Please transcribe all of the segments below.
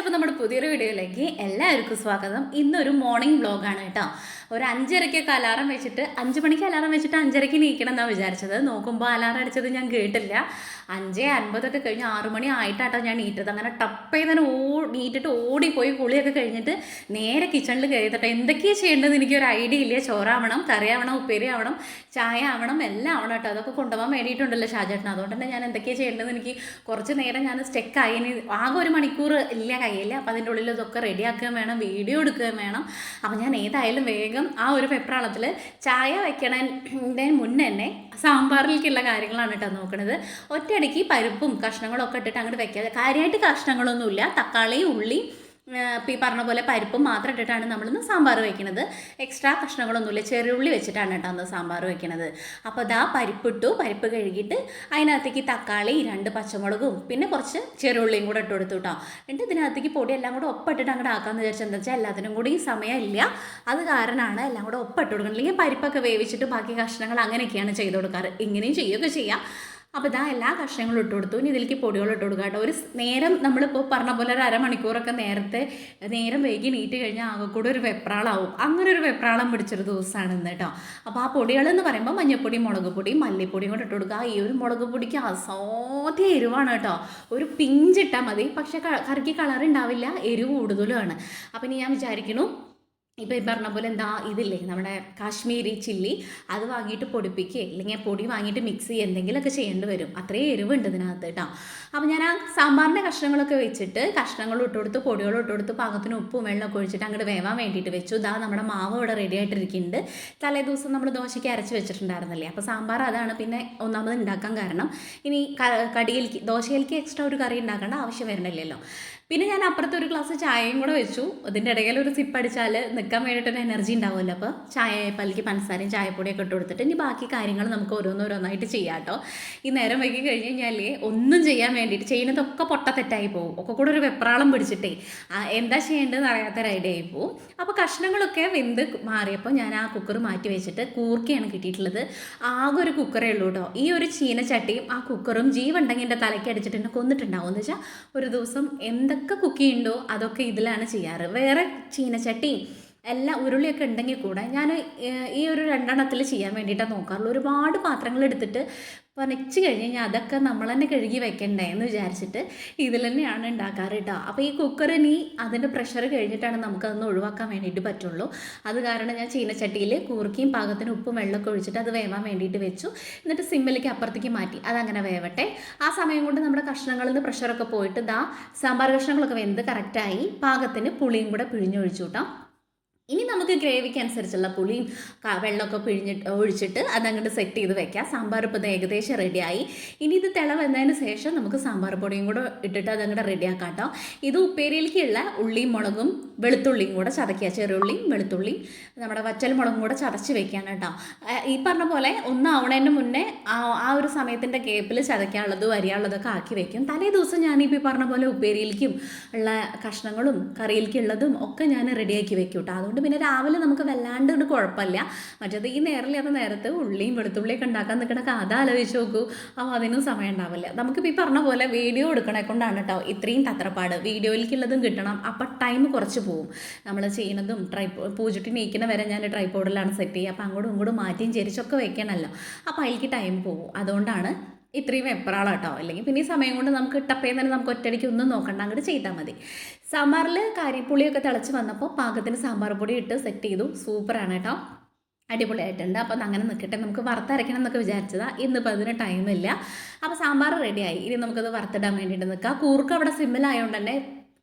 അപ്പോൾ നമ്മുടെ പുതിയൊരു വീഡിയോയിലേക്ക് എല്ലാവർക്കും സ്വാഗതം. ഇന്നൊരു മോർണിംഗ് വ്ളോഗാണ് കേട്ടോ. ഒരു 5:30 അലാറം വെച്ചിട്ട് 5 മണിക്ക് അലാറം വെച്ചിട്ട് 5:30 നീക്കണം എന്നാണ് വിചാരിച്ചത്. നോക്കുമ്പോൾ അലാറം അടിച്ചത് ഞാൻ കേട്ടില്ല. 5:50 കഴിഞ്ഞ് 6 മണി ആയിട്ടാട്ടോ ഞാൻ നീറ്റത്. അങ്ങനെ ടപ്പേന്ന് നീറ്റിട്ട് ഓടിപ്പോയി കുളിയൊക്കെ കഴിഞ്ഞിട്ട് നേരെ കിച്ചണിൽ കയറിയിട്ടോ. എന്തൊക്കെയാണ് ചെയ്യേണ്ടത് എനിക്കൊരു ഐഡിയ ഇല്ല. ചോറാവണം, കറിയാവണം, ഉപ്പേരി ആവണം, ചായ ആവണം, എല്ലാം ആവണം കേട്ടോ. അതൊക്കെ കൊണ്ടുപോകാൻ വേണ്ടിയിട്ടുണ്ടല്ലോ ഷാജേട്ടൻ. അതുകൊണ്ട് തന്നെ ഞാൻ എന്തൊക്കെയാണ് ചെയ്യേണ്ടത് എനിക്ക് കുറച്ച് നേരം ഞാൻ സ്റ്റെക്കായി. ആകെ 1 മണിക്കൂർ ഇല്ല കയ്യിൽ. അപ്പോൾ അതിൻ്റെ ഉള്ളിൽ ഇതൊക്കെ റെഡിയാക്കുകയും വേണം, വീഡിയോ എടുക്കുകയും വേണം. അപ്പോൾ ഞാൻ ഏതായാലും വേഗം ആ ഒരു വെപ്രാളത്തിൽ ചായ വയ്ക്കണതിൻ്റെ മുന്നേ തന്നെ സാമ്പാറിലേക്കുള്ള കാര്യങ്ങളാണ് കേട്ടോ നോക്കണത്. ഒറ്റയടിക്ക് പരിപ്പും കഷ്ണങ്ങളൊക്കെ ഇട്ടിട്ട് അങ്ങോട്ട് വെക്കുക. കാര്യമായിട്ട് കഷ്ണങ്ങളൊന്നുമില്ല, തക്കാളി, ഉള്ളി, ഇപ്പോൾ ഈ പറഞ്ഞ പോലെ പരിപ്പും മാത്രം ഇട്ടിട്ടാണ് നമ്മളിന്ന് സാമ്പാർ വയ്ക്കുന്നത്. എക്സ്ട്രാ കഷ്ണങ്ങളൊന്നുമില്ല, ചെറിയുള്ളി വെച്ചിട്ടാണ് കേട്ടോ അന്ന് സാമ്പാർ വയ്ക്കുന്നത്. അപ്പോൾ ഇതാ പരിപ്പിട്ടു. പരിപ്പ് കഴുകിയിട്ട് അതിനകത്തേക്ക് തക്കാളി, 2 പച്ചമുളകും പിന്നെ കുറച്ച് ചെറിയുള്ളിയും കൂടെ ഇട്ട് കൊടുത്തു കേട്ടോ. എന്നിട്ട് ഇതിനകത്തേക്ക് പൊടി എല്ലാം കൂടെ ഒപ്പിട്ടിട്ട് അങ്ങോട്ട് ആക്കാമെന്ന് വിചാരിച്ചാൽ എന്താ വെച്ചാൽ എല്ലാത്തിനും കൂടി സമയമില്ല. അത് കാരണമാണ് എല്ലാം കൂടെ ഒപ്പിട്ട് കൊടുക്കുന്നത്. അല്ലെങ്കിൽ പരിപ്പൊക്കെ വേവിച്ചിട്ട് ബാക്കി കഷ്ണങ്ങൾ അങ്ങനെയൊക്കെയാണ് ചെയ്ത് കൊടുക്കാറ്. ഇങ്ങനെയും ചെയ്യുകയൊക്കെ ചെയ്യാം. അപ്പോൾ ഇതാ എല്ലാ കഷ്ണങ്ങളും ഇട്ട് കൊടുത്തു. ഇനി ഇതിലേക്ക് പൊടികൾ ഇട്ട് കൊടുക്കുക കേട്ടോ. ഒരു നേരം നമ്മളിപ്പോൾ പറഞ്ഞ പോലെ ഒരു അരമണിക്കൂറൊക്കെ നേരം വൈകി നീറ്റ് കഴിഞ്ഞാൽ ആകെ കൂടെ ഒരു വെപ്രാളാവും. അങ്ങനെ ഒരു വെപ്രാളം പിടിച്ചൊരു ദിവസമാണ് ഇന്ന് കേട്ടോ. അപ്പോൾ ആ പൊടികളെന്ന് പറയുമ്പോൾ മഞ്ഞൾപ്പൊടി, മുളക് പൊടി, മല്ലിപ്പൊടിയും കൂടെ ഇട്ട് കൊടുക്കുക. ഈ ഒരു മുളക് പൊടിക്ക് അസാധ്യ എരിവാണ് കേട്ടോ. ഒരു പിഞ്ചിട്ടാൽ മതി, പക്ഷേ കറിക്ക് കളർ ഉണ്ടാവില്ല, എരിവ് കൂടുതലുമാണ്. അപ്പം ഇനി ഞാൻ വിചാരിക്കുന്നു ഇപ്പോൾ ഈ പറഞ്ഞ പോലെ എന്താ ഇതില്ലേ നമ്മുടെ കാശ്മീരി ചില്ലി, അത് വാങ്ങിയിട്ട് പൊടിപ്പിക്കുക, അല്ലെങ്കിൽ പൊടി വാങ്ങിയിട്ട് മിക്സ് ചെയ്യുക, എന്തെങ്കിലുമൊക്കെ ചെയ്യേണ്ടി വരും. അത്രയും എരിവുണ്ട് ഇതിനകത്ത് കേട്ടോ. അപ്പോൾ ഞാൻ ആ സാമ്പാറിൻ്റെ കഷ്ണങ്ങളൊക്കെ വെച്ചിട്ട് കഷ്ണങ്ങൾ ഇട്ട് കൊടുത്ത് പൊടികളും ഇട്ട് കൊടുത്ത് പാകത്തിന് ഉപ്പും വെള്ളമൊക്കെ ഒഴിച്ചിട്ട് അങ്ങോട്ട് വേവാൻ വേണ്ടിയിട്ട് വെച്ചു. ഇതാ നമ്മുടെ മാവ് ഇവിടെ റെഡി ആയിട്ടിരിക്കുന്നുണ്ട്. തലേ ദിവസം നമ്മൾ ദോശയ്ക്ക് അരച്ച് വെച്ചിട്ടുണ്ടായിരുന്നില്ലേ. അപ്പോൾ സാമ്പാർ അതാണ് പിന്നെ ഒന്നാമത് ഉണ്ടാക്കാൻ കാരണം. ഇനി കടിയിലേക്ക് ദോശയിലേക്ക് എക്സ്ട്രാ ഒരു കറി ഉണ്ടാക്കേണ്ട ആവശ്യം വരുന്നില്ലല്ലോ. പിന്നെ ഞാൻ അപ്പുറത്ത് ഒരു ഗ്ലാസ് ചായയും കൂടെ വെച്ചു. അതിൻ്റെ ഇടയിൽ ഒരു സിപ്പ് അടിച്ചാൽ നിൽക്കാൻ വേണ്ടിയിട്ടൊരു എനർജി ഉണ്ടാവുമല്ലോ. അപ്പോൾ പല്ലിക്ക് പഞ്ചസാരയും ചായപ്പൊടിയൊക്കെ ഇട്ട് കൊടുത്തിട്ട് ഇനി ബാക്കി കാര്യങ്ങൾ നമുക്ക് ഓരോന്നോരോന്നായിട്ട് ചെയ്യാം കേട്ടോ. ഈ നേരം വൈകി കഴിഞ്ഞ് കഴിഞ്ഞാൽ ഒന്നും ചെയ്യാൻ വേണ്ടിയിട്ട് ചെയ്യുന്നതൊക്കെ തെറ്റായി പോകും. ഒക്കെ കൂടെ ഒരു വെപ്രാളം പിടിച്ചിട്ടേ എന്താ ചെയ്യേണ്ടതെന്ന് അറിയാത്തൊരു ഐഡിയ ആയി പോവും. അപ്പോൾ കഷ്ണങ്ങളൊക്കെ വെന്ത് മാറിയപ്പോൾ ഞാൻ ആ കുക്കർ മാറ്റി വെച്ചിട്ട് കൂർക്കയാണ് കിട്ടിയിട്ടുള്ളത്. ആകെ ഒരു കുക്കറേ ഉള്ളൂ കേട്ടോ. ഈ ഒരു ചീനച്ചട്ടിയും ആ കുക്കറും ജീവുണ്ടെങ്കിൽ എൻ്റെ തലയ്ക്ക് അടിച്ചിട്ട് എന്നെ കൊന്നിട്ടുണ്ടാവും. എന്ന് വെച്ചാൽ ഒരു ദിവസം എന്തൊക്കെ കുക്ക് ചെയ്യുന്നുണ്ടോ അതൊക്കെ ഇതിലാണ് ചെയ്യാറ്. വേറെ ചീനച്ചട്ടിയും എല്ലാ ഉരുളിയൊക്കെ ഉണ്ടെങ്കിൽ കൂടെ ഞാൻ ഈ ഒരു 2 ചെയ്യാൻ വേണ്ടിയിട്ടാണ് നോക്കാറുള്ളൂ. ഒരുപാട് പാത്രങ്ങൾ എടുത്തിട്ട് പനച്ച് കഴിഞ്ഞ് കഴിഞ്ഞാൽ അതൊക്കെ നമ്മൾ തന്നെ കഴുകി വെക്കണ്ടേ എന്ന് വിചാരിച്ചിട്ട് ഇതിൽ തന്നെയാണ് ഉണ്ടാക്കാറ് കേട്ടോ. അപ്പോൾ ഈ കുക്കറിനി അതിൻ്റെ പ്രഷർ കഴിഞ്ഞിട്ടാണ് നമുക്കതൊന്ന് ഒഴിവാക്കാൻ വേണ്ടിയിട്ട് പറ്റുള്ളൂ. അത് കാരണം ഞാൻ ചീനച്ചട്ടിയിൽ കൂർക്കയും പാകത്തിന് ഉപ്പും വെള്ളമൊക്കെ ഒഴിച്ചിട്ട് അത് വേവാൻ വേണ്ടിയിട്ട് വെച്ചു. എന്നിട്ട് സിമ്മിലേക്ക് അപ്പുറത്തേക്ക് മാറ്റി അതങ്ങനെ വേവട്ടെ. ആ സമയം കൊണ്ട് നമ്മുടെ കഷ്ണങ്ങളിൽ നിന്ന് പ്രഷറൊക്കെ പോയിട്ട് സാമ്പാർ കഷ്ണങ്ങളൊക്കെ വെന്ത് കറക്റ്റായി. പാകത്തിന് പുളിയും കൂടെ പിഴിഞ്ഞൊഴിച്ചു കേട്ടോ. ഇനി നമുക്ക് ഗ്രേവിക്ക് അനുസരിച്ചുള്ള പുളിയും വെള്ളമൊക്കെ ഒഴിച്ചിട്ട് അതങ്ങോട്ട് സെറ്റ് ചെയ്ത് വെക്കാം. സാമ്പാർ ഇപ്പോൾ ഏകദേശം റെഡിയായി. ഇനി ഇത് വന്നതിന് ശേഷം നമുക്ക് സാമ്പാർ പൊടിയും കൂടെ ഇട്ടിട്ട് അതങ്ങോട്ട് റെഡിയാക്കാം കേട്ടോ. ഇത് ഉപ്പേരിയിലേക്കുള്ള ഉള്ളിയും മുളകും വെളുത്തുള്ളിയും കൂടെ ചതയ്ക്കുക. ചെറുള്ളിയും വെളുത്തുള്ളിയും നമ്മുടെ വറ്റൽ മുളകും കൂടെ ചതച്ച് വെക്കുകയാണ് കേട്ടോ. ഈ പറഞ്ഞ പോലെ ഒന്നാവണതിൻ്റെ മുന്നേ ആ ഒരു സമയത്തിൻ്റെ ഗ്യാപ്പിൽ ചതയ്ക്കാനുള്ളതും അരിയാനുള്ളതൊക്കെ ആക്കി വെക്കും. തലേ ദിവസം ഞാനിപ്പോൾ ഈ പറഞ്ഞ പോലെ ഉപ്പേരിയിലേക്കും ഉള്ള കഷ്ണങ്ങളും കറിയിലേക്കുള്ളതും ഒക്കെ ഞാൻ റെഡിയാക്കി വെക്കും കേട്ടോ. അതുകൊണ്ട് പിന്നെ രാവിലെ നമുക്ക് വല്ലാണ്ട് ഒരു കുഴപ്പമില്ല. മറ്റേത് ഈ നേരമില്ലാത്ത നേരത്ത് ഉള്ളിയും വെളുത്തുള്ളിയൊക്കെ ഉണ്ടാക്കാൻ നിൽക്കണ കഥ ആലോചിച്ച് നോക്കൂ. അപ്പോൾ അതിനും സമയം ഉണ്ടാവില്ല. നമുക്കിപ്പോൾ ഈ പറഞ്ഞ പോലെ വീഡിയോ എടുക്കണേ കൊണ്ടാണ് കേട്ടോ ഇത്രയും തത്രപ്പാട്. വീഡിയോയിലേക്കുള്ളതും കിട്ടണം. അപ്പം ടൈം കുറച്ച് പോവും. നമ്മൾ ചെയ്യുന്നതും പൂജിട്ട് നീക്കുന്ന വരെ ഞാൻ ട്രൈപോഡിലാണ് സെറ്റ് ചെയ്യുക. അപ്പോൾ അങ്ങോട്ടും ഇങ്ങോട്ടും മാറ്റിയും ചെരിച്ചൊക്കെ വെക്കണമല്ലോ. അപ്പോൾ അതിലേക്ക് ടൈം പോവും. അതുകൊണ്ടാണ് ഇത്രയും വെപ്രാളാട്ടോ. അല്ലെങ്കിൽ പിന്നെ ഈ സമയം കൊണ്ട് നമുക്ക് ടപ്പേന്ന് തന്നെ നമുക്ക് ഒറ്റയടിക്ക് ഒന്നും നോക്കണ്ട, അങ്ങോട്ട് ചെയ്താൽ മതി. സാമ്പാറിൽ പുളിയൊക്കെ തിളച്ച് വന്നപ്പോൾ പാകത്തിന് സാമ്പാർ പൊടി ഇട്ട് സെറ്റ് ചെയ്തു. സൂപ്പറാണ് കേട്ടോ, അടിപൊളിയായിട്ടുണ്ട്. അപ്പം അങ്ങനെ നിൽക്കട്ടെ, നമുക്ക് വറുത്തരയ്ക്കണം എന്നൊക്കെ വിചാരിച്ചതാണ്. ഇന്നിപ്പോൾ അതിന് ടൈമില്ല. അപ്പോൾ സാമ്പാർ റെഡിയായി. ഇനി നമുക്കത് വറുത്തിടാൻ വേണ്ടിയിട്ട് നിൽക്കാം. കൂർക്ക് അവിടെ സിമ്മിലായതുകൊണ്ട് തന്നെ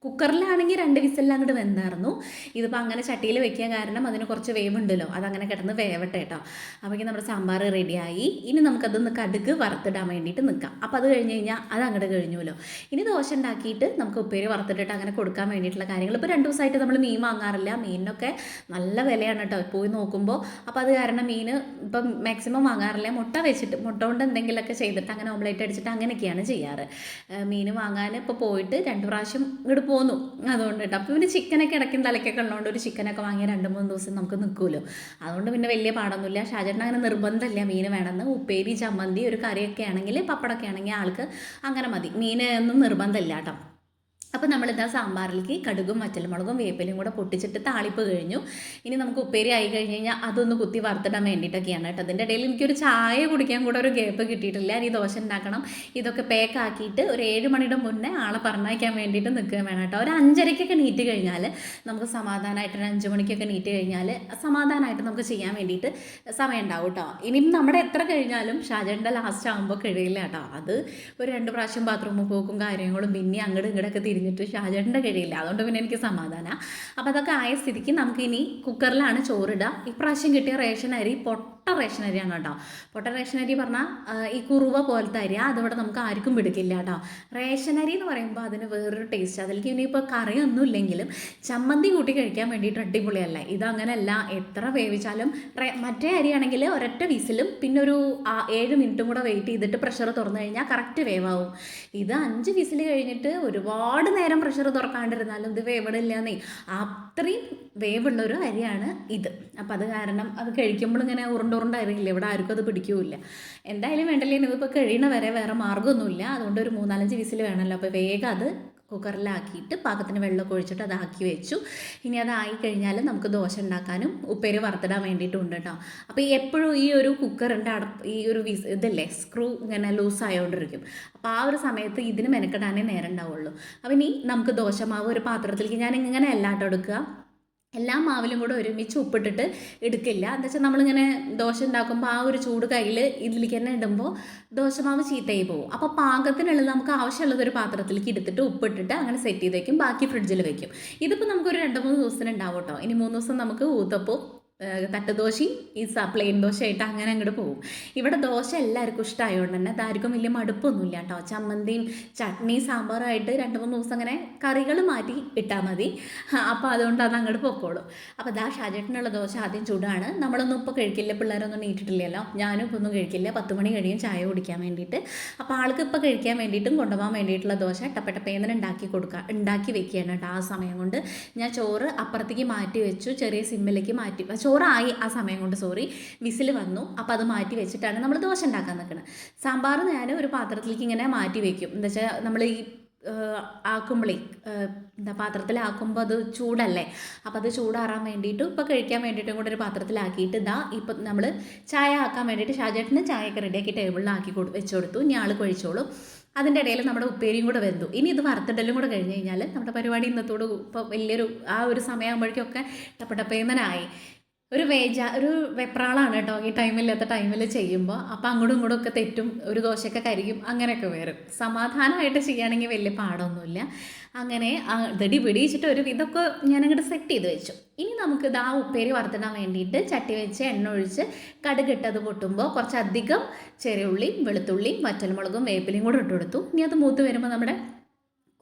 കുക്കറിലാണെങ്കിൽ 2 വിസിലെല്ലാം അങ്ങോട്ട് വെന്തായിരുന്നു. ഇതിപ്പോൾ അങ്ങനെ ചട്ടിയിൽ വെക്കാൻ കാരണം അതിന് കുറച്ച് വേവുണ്ടല്ലോ, അതങ്ങനെ കിടന്ന് വേവട്ടെ കേട്ടോ. അപ്പോഴേക്കും നമ്മുടെ സാമ്പാർ റെഡിയായി. ഇനി നമുക്കതൊന്ന് കടുക് വറുത്തിടാൻ വേണ്ടിയിട്ട് നിൽക്കാം. അപ്പോൾ അത് കഴിഞ്ഞ് കഴിഞ്ഞാൽ അത് അങ്ങോട്ട് കഴിഞ്ഞുമല്ലോ. ഇനി ദോശ ഉണ്ടാക്കിയിട്ട് നമുക്ക് ഉപ്പേരി വറുത്തിട്ടിട്ട് അങ്ങനെ കൊടുക്കാൻ വേണ്ടിയിട്ടുള്ള കാര്യങ്ങൾ. ഇപ്പോൾ 2 ദിവസമായിട്ട് നമ്മൾ മീൻ വാങ്ങാറില്ല. മീനിനൊക്കെ നല്ല വിലയാണ് കേട്ടോ പോയി നോക്കുമ്പോൾ. അപ്പോൾ അത് കാരണം മീൻ ഇപ്പം മാക്സിമം വാങ്ങാറില്ല. മുട്ട കൊണ്ട് എന്തെങ്കിലുമൊക്കെ ചെയ്തിട്ട് അങ്ങനെ ഓംലേറ്റ് അടിച്ചിട്ട് അങ്ങനെയൊക്കെയാണ് ചെയ്യാറ്. മീൻ വാങ്ങാൻ ഇപ്പോൾ പോയിട്ട് 2 പ്രാവശ്യം ഇങ്ങോട്ട് പോന്നു. അതുകൊണ്ട് കേട്ടോ. അപ്പോൾ പിന്നെ ചിക്കനൊക്കെ ഇടയ്ക്കും തലയ്ക്കൊക്കെ ഉള്ളതുകൊണ്ട് ഒരു ചിക്കനൊക്കെ വാങ്ങിയ 2-3 ദിവസം നമുക്ക് നിൽക്കുമല്ലോ. അതുകൊണ്ട് പിന്നെ വലിയ പാടൊന്നുമില്ല. ഷാജേട്ടൻ അങ്ങനെ നിർബന്ധമില്ല മീൻ വേണമെന്ന്. ഉപ്പേരി, ചമ്മന്തി, ഒരു കറിയൊക്കെ ആണെങ്കിൽ, പപ്പടമൊക്കെ ആണെങ്കിൽ ആൾക്ക് അങ്ങനെ മതി. മീൻ ഒന്നും നിർബന്ധമില്ല കേട്ടോ. അപ്പോൾ നമ്മളിതാ സാമ്പാറിലേക്ക് കടുകും വറ്റൽമുളകും വേപ്പിലയും കൂടെ പൊട്ടിച്ചിട്ട് താളിപ്പ് കഴിഞ്ഞു. ഇനി നമുക്ക് ഉപ്പേരി ആയി കഴിഞ്ഞ് കഴിഞ്ഞാൽ അതൊന്ന് കുത്തി വറുത്തിടാൻ വേണ്ടിയിട്ടൊക്കെയാണ് കേട്ടോ. അതിൻ്റെ ഇടയിൽ എനിക്കൊരു ചായ കുടിക്കാൻ കൂടെ ഒരു ഗ്യാപ്പ് കിട്ടിയിട്ടില്ല. ഇനി ദോശ ഉണ്ടാക്കണം. ഇതൊക്കെ പാക്ക് ആക്കിയിട്ട് ഒരു 7 മണിയുടെ മുന്നേ ആളെ പറഞ്ഞയക്കാൻ വേണ്ടിയിട്ട് നിൽക്കുകയും വേണം കേട്ടോ. ഒരു 5:30ക്കൊക്കെ നീറ്റ് കഴിഞ്ഞാൽ നമുക്ക് സമാധാനമായിട്ട്, ഒരു 5 മണിക്കൊക്കെ നീറ്റ് കഴിഞ്ഞാൽ സമാധാനമായിട്ട് നമുക്ക് ചെയ്യാൻ വേണ്ടിയിട്ട് സമയം ഉണ്ടാവും കേട്ടോ. ഇനിയും നമ്മുടെ എത്ര കഴിഞ്ഞാലും ഷാജൻ്റെ ലാസ്റ്റ് ആകുമ്പോൾ കഴിയില്ല കേട്ടോ. അത് ഒരു 2 പ്രാവശ്യം ബാത്റൂമിൽ പോക്കും കാര്യങ്ങളും പിന്നെ അങ്ങോട്ടും ഇങ്ങോട്ടൊക്കെ തിരിഞ്ഞിട്ട് ഷാജേട്ടൻ്റെ കഴിയില്ല. അതുകൊണ്ട് പിന്നെ എനിക്ക് സമാധാനമാണ്. അപ്പോൾ അതൊക്കെ ആയ സ്ഥിതിക്ക് നമുക്കിനി കുക്കറിലാണ് ചോറിടുക. ഇപ്രാവശ്യം കിട്ടിയ റേഷൻ അരി പൊട്ട റേഷൻ അരിയാണ് കേട്ടോ. പൊട്ട റേഷൻ അരി പറഞ്ഞാൽ ഈ കുറുവ പോലത്തെ അരി, അതിവിടെ നമുക്ക് ആർക്കും പിടിക്കില്ല കേട്ടോ. റേഷൻ അരി എന്ന് പറയുമ്പോൾ അതിന് വേറൊരു ടേസ്റ്റ്. അതിലേക്ക് ഇനിയിപ്പോൾ കറിയൊന്നും ഇല്ലെങ്കിലും ചമ്മന്തി കൂട്ടി കഴിക്കാൻ വേണ്ടിയിട്ട് അടിപൊളിയല്ല. ഇതങ്ങനെയല്ല, എത്ര വേവിച്ചാലും. മറ്റേ അരിയാണെങ്കിൽ ഒരൊറ്റ വിസിലും പിന്നെ ഒരു 7 മിനിറ്റും കൂടെ വെയിറ്റ് ചെയ്തിട്ട് പ്രഷർ തുറന്നു കഴിഞ്ഞാൽ കറക്റ്റ് വേവാവും. ഇത് 5 വിസിൽ കഴിഞ്ഞിട്ട് ഒരുപാട് നേരം പ്രഷർ തുറക്കാണ്ടിരുന്നാലും ഇത് വേവിടില്ലാന്നേ. അത്രയും വേവുള്ളൊരു അരിയാണ് ഇത്. അപ്പോൾ അത് കാരണം അത് കഴിക്കുമ്പോൾ ഇങ്ങനെ ഉരുണ്ടുരുണ്ടായിരിക്കില്ല. ഇവിടെ ആർക്കും അത് പിടിക്കില്ല. എന്തായാലും വേണ്ടല്ലേ, ഇതിപ്പോൾ കഴിയണ വരെ വേറെ മാർഗ്ഗമൊന്നുമില്ല. അതുകൊണ്ട് ഒരു 3-4 വിസിൽ വേണമല്ലോ. അപ്പോൾ വേഗം അത് കുക്കറിലാക്കിയിട്ട് പാകത്തിന് വെള്ളമൊക്കെ ഒഴിച്ചിട്ട് അതാക്കി വെച്ചു. ഇനി അതായി കഴിഞ്ഞാൽ നമുക്ക് ദോശ ഉണ്ടാക്കാനും ഉപ്പേരി വറുത്തിടാൻ വേണ്ടിയിട്ടുണ്ട് കേട്ടോ. അപ്പോൾ ഈ എപ്പോഴും ഈ ഒരു കുക്കറിൻ്റെ ഈ ഒരു ഇതല്ലേ സ്ക്രൂ ഇങ്ങനെ ലൂസായോണ്ടിരിക്കും. അപ്പോൾ ആ ഒരു സമയത്ത് ഇതിന് മെനക്കെടാനേ നേരം ഉണ്ടാവുള്ളൂ. അപ്പോൾ ഇനി നമുക്ക് ദോശമാവ് ഒരു പാത്രത്തിലേക്ക് ഞാൻ ഇങ്ങനെ അല്ലാട്ടോ എടുക്കുക. എല്ലാ മാവിലും കൂടെ ഒരുമിച്ച് ഉപ്പിട്ടിട്ട് എടുക്കില്ല. എന്താ വെച്ചാൽ നമ്മളിങ്ങനെ ദോശ ഉണ്ടാക്കുമ്പോൾ ആ ഒരു ചൂട് കയ്യിൽ ഇതിലേക്ക് തന്നെ ഇടുമ്പോൾ ദോശമാവ് ചീത്തയായി പോകും. അപ്പോൾ പാകത്തിനുള്ളത് നമുക്ക് ആവശ്യമുള്ളത് ഒരു പാത്രത്തിലേക്ക് എടുത്തിട്ട് ഉപ്പിട്ടിട്ട് അങ്ങനെ സെറ്റ് ചെയ്ത് വയ്ക്കും. ബാക്കി ഫ്രിഡ്ജിൽ വയ്ക്കും. ഇതിപ്പോൾ നമുക്കൊരു 2-3 ദിവസത്തിന് ഉണ്ടാവും കേട്ടോ. ഇനി 3 ദിവസം നമുക്ക് ഊത്തപ്പവും തട്ടുദോശയും ഈ പ്ലെയിൻ ദോശയായിട്ട് അങ്ങനെ അങ്ങോട്ട് പോകും. ഇവിടെ ദോശ എല്ലാവർക്കും ഇഷ്ടമായതുകൊണ്ട് തന്നെ അതാർക്കും വലിയ മടുപ്പൊന്നുമില്ല കേട്ടോ. ചമ്മന്തിയും ചട്നി സാമ്പാറുമായിട്ട് 2-3 ദിവസം അങ്ങനെ കറികൾ മാറ്റി ഇട്ടാൽ മതി. അപ്പോൾ അതുകൊണ്ട് അത് അങ്ങോട്ട് പൊക്കോളും. അപ്പോൾ ദാ ഷാജേട്ടനുള്ള ദോശ ആദ്യം ചൂടാണ്. നമ്മളൊന്നും ഇപ്പോൾ കഴിക്കില്ല, പിള്ളേരൊന്നും നീട്ടിട്ടില്ലല്ലോ. ഞാനും ഇപ്പോൾ ഒന്നും കഴിക്കില്ല. 10 മണി കഴിയും ചായ കുടിക്കാൻ വേണ്ടിയിട്ട്. അപ്പോൾ ആൾക്ക് ഇപ്പോൾ കഴിക്കാൻ വേണ്ടിയിട്ടും കൊണ്ടുപോകാൻ വേണ്ടിയിട്ടുള്ള ദോശ ടപ്പേന്ന് ഉണ്ടാക്കി വെക്കുകയാണ് കേട്ടോ. ആ സമയം കൊണ്ട് ഞാൻ ചോറ് അപ്പുറത്തേക്ക് മാറ്റി വെച്ചു. ചെറിയ സിമ്മിലേക്ക് മാറ്റി ചോറായി ആ സമയം കൊണ്ട് വിസിൽ വന്നു. അപ്പോൾ അത് മാറ്റി വെച്ചിട്ടാണ് നമ്മൾ ദോശ ഉണ്ടാക്കാൻ നിൽക്കുന്നത്. സാമ്പാർ ഞാൻ ഒരു പാത്രത്തിലേക്ക് ഇങ്ങനെ മാറ്റി വെക്കും. എന്താ വെച്ചാൽ നമ്മൾ ഈ ആക്കുമ്പോഴേ പാത്രത്തിലാക്കുമ്പോൾ അത് ചൂടല്ലേ. അപ്പോൾ അത് ചൂടാറാൻ വേണ്ടിയിട്ടും ഇപ്പോൾ കഴിക്കാൻ വേണ്ടിയിട്ടും കൂടെ ഒരു പാത്രത്തിലാക്കിയിട്ട് ഇപ്പം നമ്മൾ ചായ ആക്കാൻ വേണ്ടിയിട്ട് ഷാജേട്ടന് ചായയൊക്കെ റെഡിയാക്കി ടേബിളിലാക്കി വെച്ച് കൊടുത്തു. ഇനി ആൾ കഴിച്ചോളും. അതിൻ്റെ ഇടയിൽ നമ്മുടെ ഉപ്പേരിയും കൂടെ വെന്തു. ഇനി ഇത് വറുത്തിടലും കൂടെ കഴിഞ്ഞ് കഴിഞ്ഞാൽ നമ്മുടെ പരിപാടി ഇന്നത്തോട് ഇപ്പോൾ വലിയൊരു ആ ഒരു സമയമാകുമ്പോഴേക്കൊക്കെ ടപ്പേന്നനായി. ഒരു വെപ്രാളാണ് കേട്ടോ ഈ ടൈമില്ലാത്ത ടൈമിൽ ചെയ്യുമ്പോൾ. അപ്പോൾ അങ്ങോട്ടും ഇങ്ങോട്ടും ഒക്കെ തെറ്റും, ഒരു ദോശയൊക്കെ കരിയും, അങ്ങനെയൊക്കെ വരും. സമാധാനമായിട്ട് ചെയ്യുകയാണെങ്കിൽ വലിയ പാടൊന്നുമില്ല. അങ്ങനെ ദടി പിടിച്ചിട്ട് ഒരു ഇതൊക്കെ ഞാനങ്ങോട്ട് സെറ്റ് ചെയ്ത് വെച്ചു. ഇനി നമുക്ക് ആ ഉപ്പേരി വറുത്തിടാൻ വേണ്ടിയിട്ട് ചട്ടി വെച്ച് എണ്ണ ഒഴിച്ച് കടുകിട്ടത് പൊട്ടുമ്പോൾ കുറച്ചധികം ചെറിയ ഉള്ളിയും വെളുത്തുള്ളിയും വറ്റൽമുളകും വേപ്പിലയും കൂടെ ഇട്ട് കൊടുത്തു. ഇനി അത് മൂത്ത് വരുമ്പോൾ നമ്മുടെ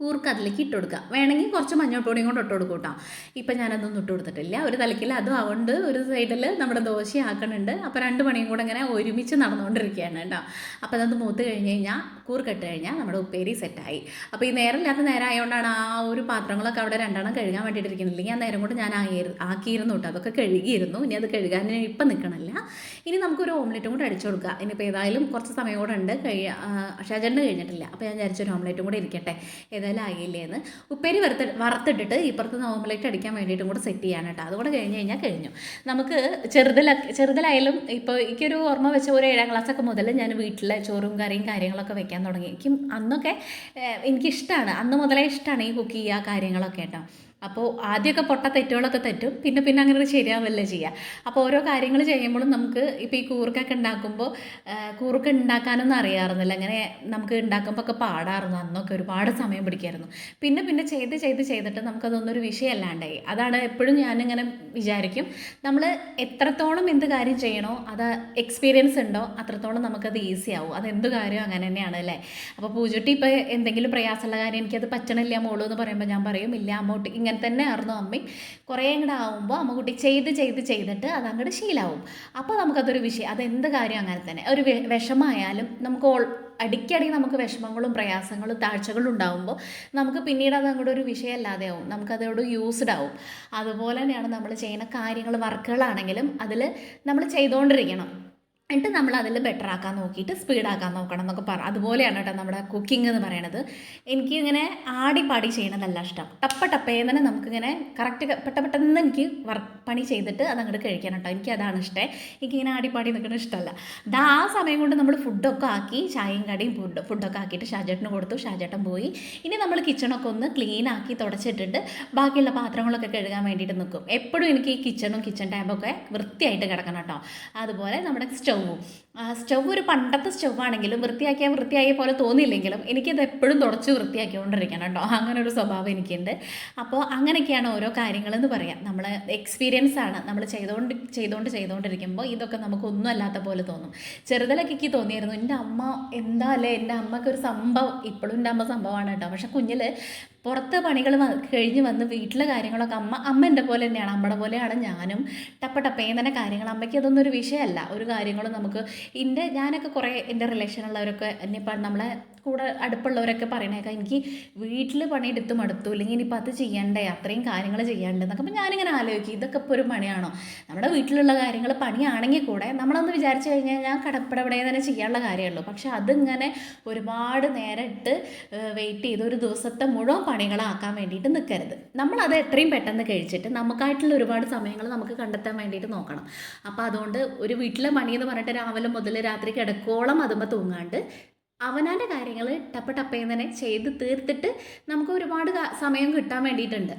കൂർക്ക് അതിലേക്ക് ഇട്ട് കൊടുക്കുക. വേണമെങ്കിൽ കുറച്ച് മഞ്ഞൾപ്പൊടിയും കൂടെ ഇട്ട് കൊടുക്കും കേട്ടോ. ഇപ്പം ഞാനതൊന്നും ഇട്ട് കൊടുത്തിട്ടില്ല. ഒരു തലക്കിൽ അതും അതുകൊണ്ട് ഒരു സൈഡിൽ നമ്മുടെ ദോശ ആക്കണുണ്ട്. അപ്പോൾ 2 പണിയും കൂടെ ഇങ്ങനെ ഒരുമിച്ച് നടന്നുകൊണ്ടിരിക്കുകയാണ് കേട്ടോ. അപ്പോൾ അതൊന്ന് മൂത്ത് കഴിഞ്ഞ് കഴിഞ്ഞാൽ കൂർക്കിട്ട് കഴിഞ്ഞാൽ നമ്മുടെ ഉപ്പേരി സെറ്റായി. അപ്പോൾ ഈ നേരമില്ലാത്ത നേരം ആയതുകൊണ്ടാണ് ആ ഒരു പാത്രങ്ങളൊക്കെ അവിടെ 2 കഴുകാൻ വേണ്ടിയിട്ടിരിക്കുന്നില്ലെങ്കിൽ ആ നേരം കൊണ്ട് ഞാൻ ആക്കിയിരുന്നു കേട്ടോ. അതൊക്കെ കഴുകിയിരുന്നു. ഇനി അത് കഴുകാൻ ഇപ്പം നിൽക്കണില്ല. ഇനി നമുക്കൊരു ഓംലെറ്റും കൂടെ അടിച്ചു കൊടുക്കുക. ഇനിയിപ്പോൾ ഏതായാലും കുറച്ച് സമയം കൂടെ ഉണ്ട്. ഷാജേട്ടന് കഴിഞ്ഞിട്ടില്ല. അപ്പോൾ ഞാൻ വിചാരിച്ചൊരു ഓംലെറ്റും കൂടെ ഇരിക്കട്ടെ, ഏതായാലും ആയില്ലേന്ന്. ഉപ്പേരി വറുത്തിട്ടിട്ട് ഇപ്പുറത്ത് ഓംലെറ്റ് അടിക്കാൻ വേണ്ടിയിട്ടും കൂടെ സെറ്റ് ചെയ്യാൻ കേട്ടോ. അതുകൂടെ കഴിഞ്ഞ് കഴിഞ്ഞാൽ കഴിഞ്ഞു. നമുക്ക് ചെറുതിലായാലും ഇപ്പോൾ എനിക്കൊരു ഓർമ്മ വെച്ച ഒരു 7ാം ക്ലാസ്സൊക്കെ മുതൽ ഞാൻ വീട്ടിലെ ചോറും കറിയും കാര്യങ്ങളൊക്കെ വെക്കാൻ തുടങ്ങി. അന്നൊക്കെ എനിക്കിഷ്ടമാണ്, അന്ന് മുതലേ ഇഷ്ടമാണ് ഈ കുക്ക് ചെയ്യുക കാര്യങ്ങളൊക്കെ കേട്ടോ. അപ്പോൾ ആദ്യമൊക്കെ പൊട്ട തെറ്റുകളൊക്കെ തെറ്റും, പിന്നെ അങ്ങനെ ശരിയാവല്ലേ ചെയ്യുക. അപ്പോൾ ഓരോ കാര്യങ്ങൾ ചെയ്യുമ്പോഴും നമുക്ക് ഇപ്പോൾ ഈ കൂർക്കൊക്കെ ഉണ്ടാക്കുമ്പോൾ കൂർക്ക് ഉണ്ടാക്കാനൊന്നും അറിയാമായിരുന്നില്ല. അങ്ങനെ നമുക്ക് ഉണ്ടാക്കുമ്പോൾ ഒക്കെ പാടായിരുന്നു. അന്നൊക്കെ ഒരുപാട് സമയം പിടിക്കുമായിരുന്നു. പിന്നെ ചെയ്തിട്ട് നമുക്കതൊന്നൊരു വിഷയമല്ലാണ്ടായി. അതാണ് എപ്പോഴും ഞാനിങ്ങനെ വിചാരിക്കും, നമ്മൾ എത്രത്തോളം എന്ത് കാര്യം ചെയ്യണോ, അത് എക്സ്പീരിയൻസ് ഉണ്ടോ അത്രത്തോളം നമുക്കത് ഈസി ആവും. അതെന്ത് കാര്യവും അങ്ങനെ തന്നെയാണ് അല്ലേ. അപ്പോൾ പൂജുട്ടി ഇപ്പോൾ എന്തെങ്കിലും പ്രയാസമുള്ള കാര്യം എനിക്കത് പറ്റണില്ല മോളൂ എന്ന് പറയുമ്പോൾ ഞാൻ പറയും, ഇല്ല അമ്മോട്ട് ഇങ്ങനെ തന്നെ ആയിരുന്നു അമ്മയും. കുറേ അങ്ങോട്ട് ആവുമ്പോൾ അമ്മക്കുട്ടി ചെയ്തിട്ട് അത് അങ്ങോട്ട് ശീലമാവും. അപ്പോൾ നമുക്കതൊരു വിഷയം, അതെന്ത് കാര്യം അങ്ങനെ തന്നെ. ഒരു വിഷമമായാലും നമുക്ക് അടിക്കടി നമുക്ക് വിഷമങ്ങളും പ്രയാസങ്ങളും താഴ്ചകളും ഉണ്ടാകുമ്പോൾ നമുക്ക് പിന്നീട് അത് അങ്ങോട്ട് ഒരു വിഷയമല്ലാതെ ആവും, നമുക്കതോട് യൂസ്ഡ് ആവും. അതുപോലെ തന്നെയാണ് നമ്മൾ ചെയ്യുന്ന കാര്യങ്ങൾ, വർക്കുകളാണെങ്കിലും അതിൽ നമ്മൾ ചെയ്തുകൊണ്ടിരിക്കണം. എന്നിട്ട് നമ്മൾ അതിൽ ബെറ്റർ ആക്കാൻ നോക്കിയിട്ട് സ്പീഡാക്കാൻ നോക്കണം എന്നൊക്കെ അതുപോലെയാണ് കേട്ടോ നമ്മുടെ കുക്കിംഗ് എന്ന് പറയണത്. എനിക്കിങ്ങനെ ആടിപ്പാടി ചെയ്യണതല്ല ഇഷ്ടം. ടപ്പേന്ന് തന്നെ നമുക്കിങ്ങനെ കറക്റ്റ് പെട്ടെന്ന് എനിക്ക് പണി ചെയ്തിട്ട് അതങ്ങോട്ട് കഴിക്കാൻ കേട്ടോ, എനിക്കതാണ് ഇഷ്ടം. എനിക്കിങ്ങനെ ആടിപ്പാടി നിൽക്കുന്ന ഇഷ്ടമല്ല. ആ സമയം കൊണ്ട് നമ്മൾ ഫുഡൊക്കെ ആക്കി, ചായയും കടിയും ഫുഡൊക്കെ ആക്കിയിട്ട് ഷാജേട്ടന് കൊടുത്തു. ഷാജേട്ടൻ പോയി. ഇനി നമ്മൾ കിച്ചണൊക്കെ ഒന്ന് ക്ലീൻ ആക്കി തുടച്ചിട്ടിട്ട് ബാക്കിയുള്ള പാത്രങ്ങളൊക്കെ കഴുകാൻ വേണ്ടിയിട്ട് നിൽക്കും. എപ്പോഴും എനിക്ക് ഈ കിച്ചൺ ടാബൊക്കെ വൃത്തിയായിട്ട് കിടക്കണം കേട്ടോ. അതുപോലെ നമ്മുടെ സ്റ്റൗ ഒരു പണ്ടത്തെ സ്റ്റൗവാണെങ്കിലും വൃത്തിയായ പോലെ തോന്നിയില്ലെങ്കിലും എനിക്കത് എപ്പോഴും തുടച്ച് വൃത്തിയാക്കിക്കൊണ്ടിരിക്കണം കേട്ടോ. അങ്ങനെ ഒരു സ്വഭാവം എനിക്കുണ്ട്. അപ്പോൾ അങ്ങനെയൊക്കെയാണ് ഓരോ കാര്യങ്ങളെന്ന് പറയാം. നമ്മൾ എക്സ്പീരിയൻസ് ആണ്. നമ്മൾ ചെയ്തുകൊണ്ടിരിക്കുമ്പോൾ ഇതൊക്കെ നമുക്കൊന്നും അല്ലാത്ത പോലെ തോന്നും. ചെറുതിലൊക്കെ എനിക്ക് തോന്നിയായിരുന്നു എൻ്റെ അമ്മ എന്താ അല്ലേ, എൻ്റെ അമ്മക്കൊരു സംഭവം. ഇപ്പോഴും എൻ്റെ അമ്മ സംഭവമാണ് കേട്ടോ. പക്ഷെ കുഞ്ഞിൽ പുറത്ത് പണികൾ കഴിഞ്ഞ് വന്ന് വീട്ടിലെ കാര്യങ്ങളൊക്കെ അമ്മ എൻ്റെ പോലെ തന്നെയാണ്, അമ്മയുടെ പോലെയാണ് ഞാനും. ടപ്പേന്ന് തന്നെ കാര്യങ്ങൾ. അമ്മയ്ക്ക് അതൊന്നും ഒരു വിഷയമല്ല. ഒരു കാര്യങ്ങളും നമുക്ക് ഞാനൊക്കെ കുറേ എൻ്റെ റിലേഷനുള്ളവരൊക്കെ ഇനിയിപ്പോൾ നമ്മളെ കൂടെ അടുപ്പുള്ളവരൊക്കെ പറയണേക്കാം എനിക്ക് വീട്ടിൽ പണിയെടുത്ത് മടുത്തു, ഇല്ലെങ്കിൽ ഇനിയിപ്പോൾ അത് ചെയ്യണ്ടേ, അത്രയും കാര്യങ്ങൾ ചെയ്യാണ്ട് എന്നൊക്കെ. അപ്പോൾ ഞാനിങ്ങനെ ആലോചിക്കും, ഇതൊക്കെ ഇപ്പോൾ ഒരു പണിയാണോ? നമ്മുടെ വീട്ടിലുള്ള കാര്യങ്ങൾ പണിയാണെങ്കിൽ കൂടെ നമ്മളൊന്ന് വിചാരിച്ചു കഴിഞ്ഞാൽ ഞാൻ കടപ്പടപടേ തന്നെ ചെയ്യാനുള്ള കാര്യമുള്ളൂ. പക്ഷെ അതിങ്ങനെ ഒരുപാട് നേരം ഇട്ട് വെയിറ്റ് ചെയ്ത് ഒരു ദിവസത്തെ മുഴുവൻ പണികളാക്കാൻ വേണ്ടിയിട്ട് നിൽക്കരുത്. നമ്മളത് എത്രയും പെട്ടെന്ന് കഴിച്ചിട്ട് നമുക്കായിട്ടുള്ള ഒരുപാട് സമയങ്ങൾ നമുക്ക് കണ്ടെത്താൻ വേണ്ടിയിട്ട് നോക്കണം. അപ്പോൾ അതുകൊണ്ട് ഒരു വീട്ടിലെ പണിയെന്ന് പറഞ്ഞിട്ട് രാവിലെ മുതൽ രാത്രി കിടക്കോളം അതുമ്പോൾ തൂങ്ങാണ്ട് അവനാൻ്റെ കാര്യങ്ങൾ ടപ്പേന്ന് തന്നെ ചെയ്ത് തീർത്തിട്ട് നമുക്ക് ഒരുപാട് സമയം കിട്ടാൻ വേണ്ടിയിട്ടുണ്ട്.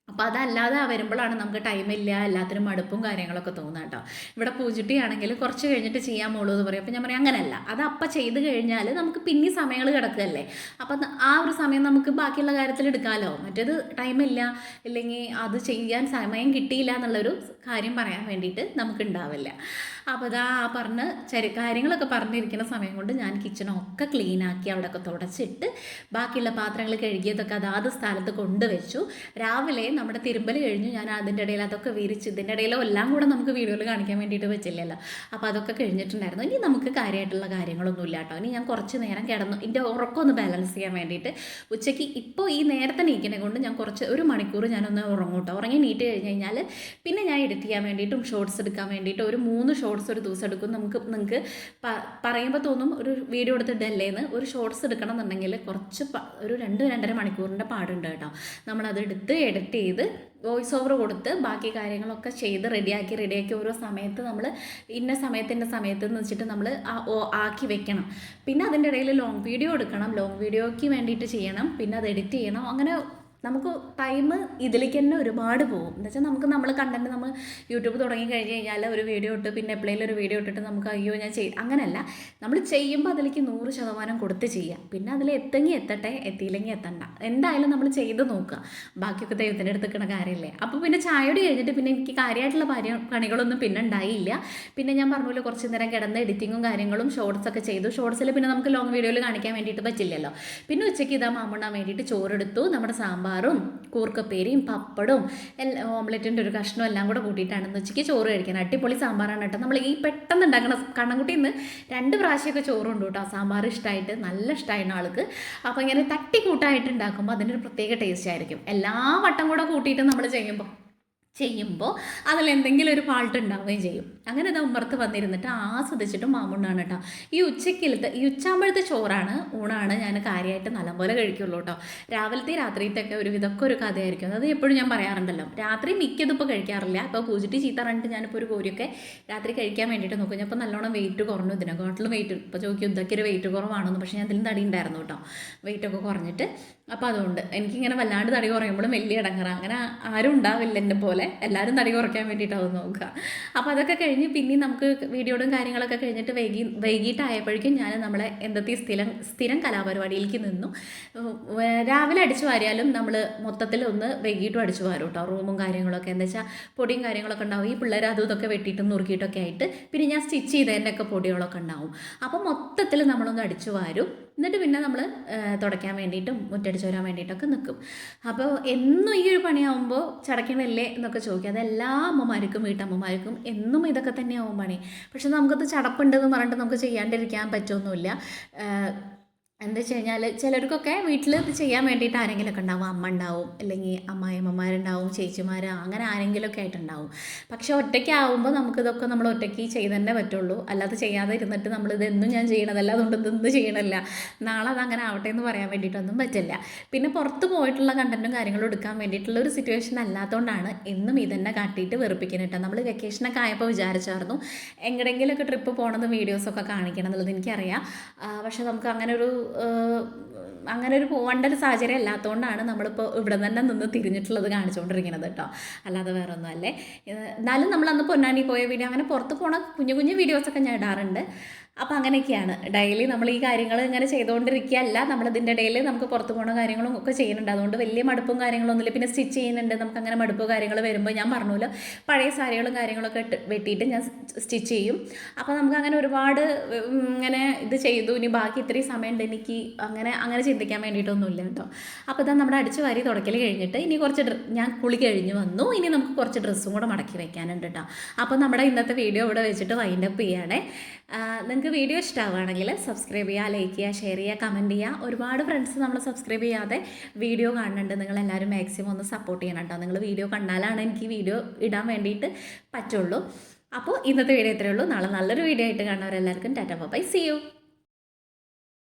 അപ്പോൾ അതല്ലാതെ വരുമ്പോഴാണ് നമുക്ക് ടൈമില്ല, എല്ലാത്തിനും മടുപ്പും കാര്യങ്ങളൊക്കെ തോന്നുക കേട്ടോ. ഇവിടെ പൂജിട്ടിയാണെങ്കിൽ കുറച്ച് കഴിഞ്ഞിട്ട് ചെയ്യാമോളൂ എന്ന് പറയും. അപ്പോൾ ഞാൻ പറയും അങ്ങനെയല്ല, അത് അപ്പം ചെയ്ത് കഴിഞ്ഞാൽ നമുക്ക് പിന്നെ സമയങ്ങൾ കിടക്കുകയല്ലേ. അപ്പം ആ ഒരു സമയം നമുക്ക് ബാക്കിയുള്ള കാര്യത്തിൽ എടുക്കാമല്ലോ. മറ്റേത് ടൈമില്ല, ഇല്ലെങ്കിൽ അത് ചെയ്യാൻ സമയം കിട്ടിയില്ല എന്നുള്ളൊരു കാര്യം പറയാൻ വേണ്ടിയിട്ട് നമുക്കുണ്ടാവില്ല. അപ്പോൾ അതാ കാര്യങ്ങളൊക്കെ പറഞ്ഞിരിക്കുന്ന സമയം കൊണ്ട് ഞാൻ കിച്ചണൊക്കെ ക്ലീനാക്കി അവിടെയൊക്കെ തുടച്ചിട്ട് ബാക്കിയുള്ള പാത്രങ്ങൾ കഴുകിയതൊക്കെ അതാത് സ്ഥലത്ത് കൊണ്ടുവച്ചു. രാവിലെ നമ്മുടെ തിരുമ്പൽ കഴിഞ്ഞു. ഞാൻ അതിൻ്റെ ഇടയിൽ അതൊക്കെ വിരിച്ച്, ഇതിൻ്റെ ഇടയിലോ എല്ലാം കൂടെ നമുക്ക് വീഡിയോയിൽ കാണിക്കാൻ വേണ്ടിയിട്ട് പറ്റില്ലല്ലോ. അപ്പോൾ അതൊക്കെ കഴിഞ്ഞിട്ടുണ്ടായിരുന്നു. ഇനി നമുക്ക് കാര്യമായിട്ടുള്ള കാര്യങ്ങളൊന്നും ഇല്ല കേട്ടോ. ഇനി ഞാൻ കുറച്ച് നേരം കിടന്നു എൻ്റെ ഉറക്കമൊന്ന് ബാലൻസ് ചെയ്യാൻ വേണ്ടിയിട്ട്. ഉച്ചയ്ക്ക് ഇപ്പോൾ ഈ നേരത്തെ നീക്കിനെ കൊണ്ട് ഞാൻ ഒരു മണിക്കൂർ ഞാനൊന്ന് ഉറങ്ങും കേട്ടോ. ഉറങ്ങി നീറ്റ് കഴിഞ്ഞ് കഴിഞ്ഞാൽ പിന്നെ ഞാൻ എഡിറ്റ് ചെയ്യാൻ വേണ്ടിയിട്ടും ഷോർട്സ് എടുക്കാൻ വേണ്ടിയിട്ട് ഒരു 3 ഷോർട്സ് ഒരു ദിവസം എടുക്കും. നിങ്ങൾക്ക് പറയുമ്പോൾ തോന്നും ഒരു വീഡിയോ എടുത്തിട്ടല്ലേന്ന്. ഒരു ഷോർട്സ് എടുക്കണം എന്നുണ്ടെങ്കിൽ ഒരു 2-2.5 മണിക്കൂറിൻ്റെ പാടുണ്ട് കേട്ടോ. നമ്മളത് എടുത്ത് എഡിറ്റ് ചെയ്ത് വോയിസ് ഓവർ കൊടുത്ത് ബാക്കി കാര്യങ്ങളൊക്കെ ചെയ്ത് റെഡിയാക്കി ഓരോ സമയത്ത് നമ്മൾ ഇന്ന സമയത്ത് എന്ന് വെച്ചിട്ട് നമ്മൾ ആക്കി വെക്കണം. പിന്നെ അതിൻ്റെ ഇടയിൽ ലോങ് വീഡിയോ എടുക്കണം, ലോങ് വീഡിയോയ്ക്ക് വേണ്ടിയിട്ട് ചെയ്യണം, പിന്നെ അത് എഡിറ്റ് ചെയ്യണം. അങ്ങനെ നമുക്ക് ടൈം ഇതിലേക്ക് തന്നെ ഒരുപാട് പോകും. എന്ന് വെച്ചാൽ നമ്മൾ കണ്ടന്റ് നമ്മൾ യൂട്യൂബ് തുടങ്ങി കഴിഞ്ഞ് കഴിഞ്ഞാൽ ഒരു വീഡിയോ ഇട്ട് പിന്നെ എപ്പോഴേലും ഒരു വീഡിയോ ഇട്ടിട്ട് നമുക്ക് അയ്യോ ഞാൻ അങ്ങനെയല്ല. നമ്മൾ ചെയ്യുമ്പോൾ അതിലേക്ക് 100% കൊടുത്ത് ചെയ്യുക. പിന്നെ അതിൽ എത്തട്ടെ, എത്തിയില്ലെങ്കിൽ എത്തണ്ട. എന്തായാലും നമ്മൾ ചെയ്ത് നോക്കുക. ബാക്കിയൊക്കെ ദൈവത്തിൻ്റെ അടുത്ത് കാര്യമില്ലേ. അപ്പോൾ പിന്നെ ചായയോട് കഴിഞ്ഞിട്ട് പിന്നെ എനിക്ക് കാര്യമായിട്ടുള്ള പണികളൊന്നും പിന്നെ ഉണ്ടായില്ല. പിന്നെ ഞാൻ പറഞ്ഞ കുറച്ച് നേരം കിടന്ന് എഡിറ്റിങ്ങും കാര്യങ്ങളും ഷോർട്സൊക്കെ ചെയ്തു. ഷോർട്സിൽ പിന്നെ നമുക്ക് ലോങ് വീഡിയോയിൽ കാണിക്കാൻ വേണ്ടിയിട്ട് പറ്റില്ലല്ലോ. പിന്നെ ഉച്ചയ്ക്ക് ഇതാ മാമുണ്ണാൻ വേണ്ടിയിട്ട് ചോറെടുത്തു. നമ്മുടെ സാമ്പാറും കൂർക്കപ്പേരിയും പപ്പടവും ഓംലെറ്റിൻ്റെ ഒരു കഷ്ണം എല്ലാം കൂടെ കൂട്ടിയിട്ടാണ് ഉച്ചയ്ക്ക് ചോറ് കഴിക്കാൻ. അടിപൊളി സാമ്പാറാണ് കേട്ടോ. നമ്മൾ ഈ പെട്ടെന്ന് ഉണ്ടാക്കുന്ന കണ്ണൻകുട്ടിയിൽ നിന്ന് 2 പ്രാവശ്യമൊക്കെ ചോറുണ്ട് കേട്ടോ. സാമ്പാർ ഇഷ്ടമായിട്ട്, നല്ല ഇഷ്ടമായിരുന്നു ആൾക്ക്. അപ്പോൾ ഇങ്ങനെ തട്ടിക്കൂട്ടായിട്ട് ഉണ്ടാക്കുമ്പോൾ അതിനൊരു പ്രത്യേക ടേസ്റ്റ് ആയിരിക്കും. എല്ലാ വട്ടം കൂടെ കൂട്ടിയിട്ട് നമ്മൾ ചെയ്യുമ്പോൾ അതിലെന്തെങ്കിലും ഒരു ഫാൾട്ട് ഉണ്ടാവുകയും ചെയ്യും. അങ്ങനെ ഇത് ഉമ്മർത്ത് വന്നിരുന്നിട്ട് ആസ്വദിച്ചിട്ട് മാമുണ്ണാണ് കേട്ടോ. ഈ ഉച്ചാമ്പഴത്തെ ഊണാണ് ഞാൻ കാര്യമായിട്ട് നല്ലപോലെ കഴിക്കുള്ളൂ കേട്ടോ. രാവിലത്തെ രാത്രിയിലത്തൊക്കെ ഇതൊക്കെ ഒരു കഥയായിരിക്കും. അത് എപ്പോഴും ഞാൻ പറയാറുണ്ടല്ലോ. രാത്രി മിക്കതിപ്പോൾ കഴിക്കാറില്ല. ഇപ്പോൾ പൂജിട്ടി ചീത്ത പറഞ്ഞിട്ട് ഞാനിപ്പോൾ ഒരു കോരിയൊക്കെ രാത്രി കഴിക്കാൻ വേണ്ടിയിട്ട് നോക്കും. ഞാൻ ഇപ്പോൾ നല്ലോണം വെയിറ്റ് കുറഞ്ഞു. ഇതിനെക്കാട്ടിലും വെയിറ്റ് ഇപ്പോൾ ചോദിക്കും ഇതൊക്കെ ഒരു വെയിറ്റ് കുറവാണെന്ന്. പക്ഷേ ഞാൻ ഇതിലും തടി ഉണ്ടായിരുന്നു കേട്ടോ, വെയിറ്റൊക്കെ കുറഞ്ഞിട്ട്. അപ്പോൾ അതുകൊണ്ട് എനിക്കിങ്ങനെ വല്ലാണ്ട് തടി കുറയുമ്പോഴും വലിയ ഇടങ്ങറ. അങ്ങനെ ആരും ഉണ്ടാവില്ല എന്നെ പോലെ, എല്ലാവരും തടി കുറയ്ക്കാൻ വേണ്ടിയിട്ടാവും നോക്കുക. അപ്പോൾ അതൊക്കെ കഴിഞ്ഞ് പിന്നെ നമുക്ക് വീഡിയോയും കാര്യങ്ങളൊക്കെ കഴിഞ്ഞിട്ട് വൈകിട്ടായപ്പോഴേക്കും ഞാൻ നമ്മളെ സ്ഥിരം കലാപരിപാടിയിലേക്ക് നിന്നു. രാവിലെ അടിച്ചു വാരിയാലും നമ്മൾ മൊത്തത്തിൽ ഒന്ന് വൈകിട്ടും അടിച്ചു വാരും കേട്ടോ. റൂമും കാര്യങ്ങളൊക്കെ എന്താ വെച്ചാൽ പൊടിയും കാര്യങ്ങളൊക്കെ ഉണ്ടാവും. ഈ പിള്ളേർ അതും ഇതൊക്കെ വെട്ടിയിട്ടും നുറുക്കിയിട്ടൊക്കെ ആയിട്ട് പിന്നെ ഞാൻ സ്റ്റിച്ച് ചെയ്തതിൻ്റെയൊക്കെ പൊടികളൊക്കെ ഉണ്ടാവും. അപ്പോൾ മൊത്തത്തിൽ നമ്മളൊന്ന് അടിച്ചു വാരും. എന്നിട്ട് പിന്നെ നമ്മൾ തുടയ്ക്കാൻ വേണ്ടിയിട്ടും മുറ്റടിച്ച് വരാൻ വേണ്ടിയിട്ടൊക്കെ നിൽക്കും. അപ്പോൾ എന്നും ഈ ഒരു പണിയാവുമ്പോൾ ചടക്കണല്ലേ എന്നൊക്കെ ചോദിക്കും. അതെല്ലാ അമ്മമാർക്കും വീട്ടമ്മമാർക്കും എന്നും ഇതൊക്കെ തന്നെയാവും പണി. പക്ഷെ നമുക്കത് ചടപ്പുണ്ടെന്ന് പറഞ്ഞിട്ട് നമുക്ക് ചെയ്യാണ്ടിരിക്കാൻ പറ്റുമൊന്നുമില്ല. എന്താ വെച്ച് കഴിഞ്ഞാൽ ചിലർക്കൊക്കെ വീട്ടിൽ ഇത് ചെയ്യാൻ വേണ്ടിയിട്ട് ആരെങ്കിലുമൊക്കെ ഉണ്ടാവും. അമ്മ ഉണ്ടാവും, അല്ലെങ്കിൽ അമ്മായിയമ്മമാരുണ്ടാവും, ചേച്ചിമാർ, അങ്ങനെ ആരെങ്കിലുമൊക്കെ ആയിട്ടുണ്ടാവും. പക്ഷെ ഒറ്റയ്ക്കാവുമ്പോൾ നമുക്കിതൊക്കെ നമ്മൾ ഒറ്റയ്ക്ക് ചെയ്ത് തന്നെ പറ്റുള്ളൂ. അല്ലാതെ ചെയ്യാതെ ഇരുന്നിട്ട് നമ്മളിതെന്നും ഞാൻ ചെയ്യണതല്ല, അതുകൊണ്ട് ഇതൊന്നും ചെയ്യണമല്ല, നാളെ അതങ്ങനെ ആവട്ടെ എന്ന് പറയാൻ വേണ്ടിയിട്ടൊന്നും പറ്റില്ല. പിന്നെ പുറത്ത് പോയിട്ടുള്ള കണ്ടൻറ്റും കാര്യങ്ങളും എടുക്കാൻ വേണ്ടിയിട്ടുള്ള ഒരു സിറ്റുവേഷൻ അല്ലാത്തതുകൊണ്ടാണ് എന്നും ഇതന്നെ കാട്ടിയിട്ട് വെറുപ്പിക്കുന്നത് കേട്ടോ. നമ്മൾ വെക്കേഷനൊക്കെ ആയപ്പോൾ വിചാരിച്ചായിരുന്നു എങ്ങടെയെങ്കിലുമൊക്കെ ട്രിപ്പ് പോകണത് വീഡിയോസൊക്കെ കാണിക്കണം എന്നുള്ളത് എനിക്കറിയാം. പക്ഷെ നമുക്ക് അങ്ങനെ ഒരു പോകേണ്ട ഒരു സാഹചര്യം അല്ലാത്തതുകൊണ്ടാണ് നമ്മളിപ്പോൾ ഇവിടെ തന്നെ നിന്ന് തിരിഞ്ഞിട്ടുള്ളത് കാണിച്ചുകൊണ്ടിരിക്കുന്നത് കേട്ടോ. അല്ലാതെ വേറെ ഒന്നും അല്ലേ. എന്നാലും നമ്മൾ അന്ന് പൊന്നാനി പോയ വീഡിയോ, അങ്ങനെ പുറത്ത് പോണ കുഞ്ഞു കുഞ്ഞു വീഡിയോസൊക്കെ ഞാൻ ഇടാറുണ്ട്. അപ്പോൾ അങ്ങനെയൊക്കെയാണ് ഡെയിലി നമ്മൾ ഈ കാര്യങ്ങൾ ഇങ്ങനെ ചെയ്തുകൊണ്ടിരിക്കുകയല്ല. നമ്മളിതിൻ്റെ ഇടയിൽ നമുക്ക് പുറത്ത് പോകുന്ന കാര്യങ്ങളും ഒക്കെ ചെയ്യുന്നുണ്ട്. അതുകൊണ്ട് വലിയ മടുപ്പും കാര്യങ്ങളൊന്നുമില്ല. പിന്നെ സ്റ്റിച്ച് ചെയ്യുന്നുണ്ട്. നമുക്ക് അങ്ങനെ മടുപ്പോ കാര്യങ്ങൾ വരുമ്പോൾ ഞാൻ പറഞ്ഞല്ലോ, പഴയ സാരികളും കാര്യങ്ങളൊക്കെ വെട്ടിയിട്ട് ഞാൻ സ്റ്റിച്ച് ചെയ്യും. അപ്പോൾ നമുക്ക് അങ്ങനെ ഒരുപാട് ഇങ്ങനെ ഇത് ചെയ്തു, ഇനി ബാക്കി ഇത്രയും സമയമുണ്ട് എനിക്ക്, അങ്ങനെ ചിന്തിക്കാൻ വേണ്ടിയിട്ടൊന്നുമില്ല കേട്ടോ. അപ്പോൾ ഇതാ നമ്മുടെ അടിച്ച് വാരി തുടക്കൽ കഴിഞ്ഞിട്ട് ഇനി കുറച്ച് ഞാൻ കുളി കഴിഞ്ഞ് വന്നു. ഇനി നമുക്ക് കുറച്ച് ഡ്രസ്സും കൂടെ മടക്കി വയ്ക്കാനുണ്ട് കേട്ടോ. അപ്പോൾ നമ്മുടെ ഇന്നത്തെ വീഡിയോ ഇവിടെ വെച്ചിട്ട് വൈൻഡപ്പ് ചെയ്യണേ. നിങ്ങൾക്ക് വീഡിയോ ഇഷ്ടമാവുകയാണെങ്കിൽ സബ്സ്ക്രൈബ് ചെയ്യുക, ലൈക്ക് ചെയ്യുക, ഷെയർ ചെയ്യുക, കമൻറ്റ് ചെയ്യുക. ഒരുപാട് ഫ്രണ്ട്സ് നമ്മൾ സബ്സ്ക്രൈബ് ചെയ്യാതെ വീഡിയോ കാണുന്നുണ്ട്. നിങ്ങളെല്ലാവരും മാക്സിമം ഒന്ന് സപ്പോർട്ട് ചെയ്യണം കേട്ടോ. നിങ്ങൾ വീഡിയോ കണ്ടാലാണ് എനിക്ക് വീഡിയോ ഇടാൻ വേണ്ടിയിട്ട് പറ്റുള്ളൂ. അപ്പോൾ ഇന്നത്തെ വീഡിയോ ഇത്രയേ ഉള്ളൂ. നാളെ നല്ലൊരു വീഡിയോ ആയിട്ട് കാണുന്നവരെല്ലാവർക്കും ടാറ്റാ ബൈ, സീ യു.